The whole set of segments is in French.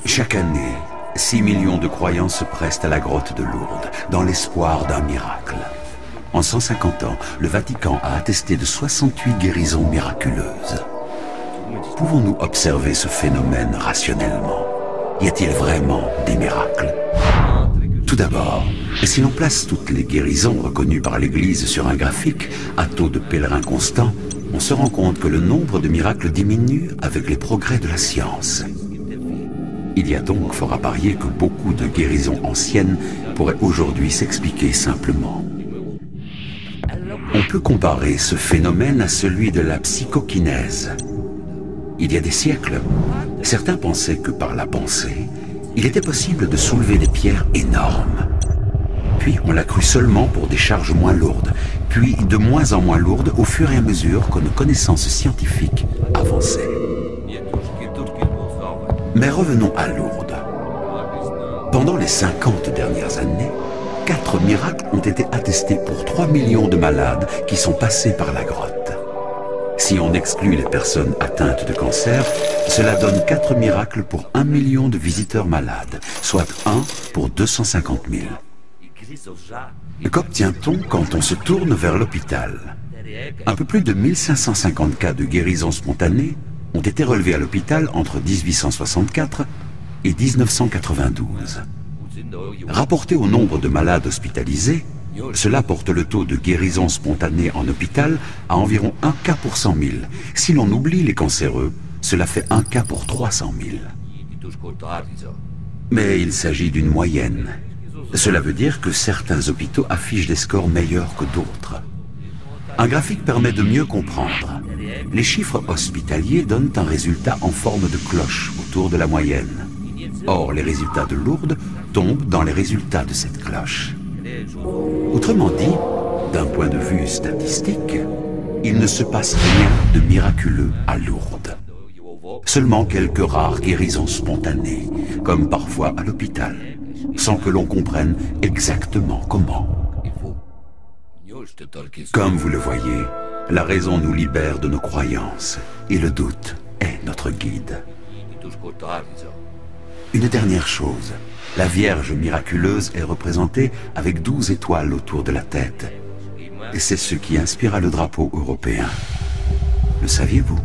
Chaque année, 6 millions de croyants se pressent à la grotte de Lourdes, dans l'espoir d'un miracle. En 150 ans, le Vatican a attesté de 68 guérisons miraculeuses. Pouvons-nous observer ce phénomène rationnellement? Y a-t-il vraiment des miracles? Tout d'abord, si l'on place toutes les guérisons reconnues par l'Église sur un graphique à taux de pèlerins constant, on se rend compte que le nombre de miracles diminue avec les progrès de la science. Il y a donc fort à parier que beaucoup de guérisons anciennes pourraient aujourd'hui s'expliquer simplement. On peut comparer ce phénomène à celui de la psychokinèse. Il y a des siècles, certains pensaient que par la pensée, il était possible de soulever des pierres énormes. Puis on l'a cru seulement pour des charges moins lourdes, puis de moins en moins lourdes au fur et à mesure que nos connaissances scientifiques avançaient. Mais revenons à Lourdes. Pendant les 50 dernières années, 4 miracles ont été attestés pour 3 millions de malades qui sont passés par la grotte. Si on exclut les personnes atteintes de cancer, cela donne 4 miracles pour 1 million de visiteurs malades, soit 1 pour 250 000. Qu'obtient-on quand on se tourne vers l'hôpital? Un peu plus de 1550 cas de guérison spontanée ont été relevés à l'hôpital entre 1864 et 1992. Rapporté au nombre de malades hospitalisés, cela porte le taux de guérison spontanée en hôpital à environ 1 cas pour 100 000. Si l'on oublie les cancéreux, cela fait 1 cas pour 300 000. Mais il s'agit d'une moyenne. Cela veut dire que certains hôpitaux affichent des scores meilleurs que d'autres. Un graphique permet de mieux comprendre. Les chiffres hospitaliers donnent un résultat en forme de cloche autour de la moyenne. Or, les résultats de Lourdes tombent dans les résultats de cette cloche. Autrement dit, d'un point de vue statistique, il ne se passe rien de miraculeux à Lourdes. Seulement quelques rares guérisons spontanées, comme parfois à l'hôpital, sans que l'on comprenne exactement comment. Comme vous le voyez, la raison nous libère de nos croyances, et le doute est notre guide. Une dernière chose, la Vierge miraculeuse est représentée avec 12 étoiles autour de la tête. Et c'est ce qui inspira le drapeau européen. Le saviez-vous?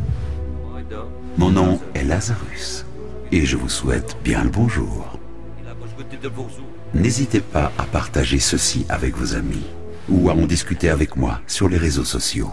Mon nom est Lazarus, et je vous souhaite bien le bonjour. N'hésitez pas à partager ceci avec vos amis, ou à en discuter avec moi sur les réseaux sociaux.